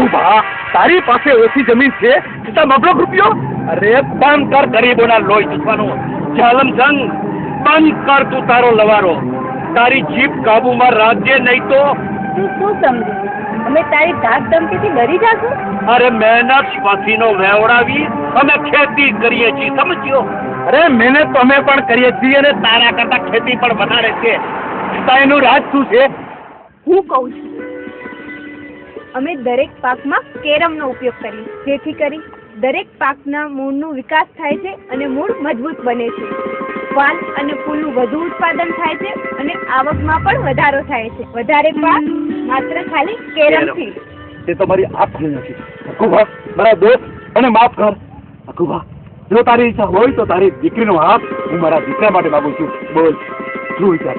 અકુબા, તારી પાસે ઓછી જમીન છે છતાં મબલક રૂપિયો? અરે બંધ કર ગરીબોના લોહી ચૂસવાનું. જાલમજંગ, બંધ કર તું તારો લવારો. તારી જીભ કાબુમાં રાખજે, નહીં તો તું શું સમજે? અમે તારી ધાક ધમકીથી ડરી જાશું? અરે મહેનત પસીનો વેવડાવી અમે ખેતી કરીએ છીએ, સમજ્યો? અરે મહેનત તો અમે પણ કરીએ છીએ અને તારા કરતા ખેતી પણ વધારે છે. છતાં એનું રાજ શું છે? હું કહું છું, અમે દરેક પાકમાં કેરમનો ઉપયોગ કરીએ, જેથી કરી દરેક પાકના મૂળનો વિકાસ થાય છે અને મૂળ મજબૂત બને છે. પાન અને ફૂલનું વધુ ઉત્પાદન થાય છે અને આવકમાં પણ વધારો થાય છે. વધારે પાક માત્ર ખાલી કેરમથી. તે તો મારી આપની નથી. અકુબા, મારા દોસ્ત અને માફ કર. અકુબા, જો તારી ઈચ્છા હોય તો તારી દીકરીનો હાથ હું મારા દીકરા માટે માગું છું. બોલ, શું વિચાર?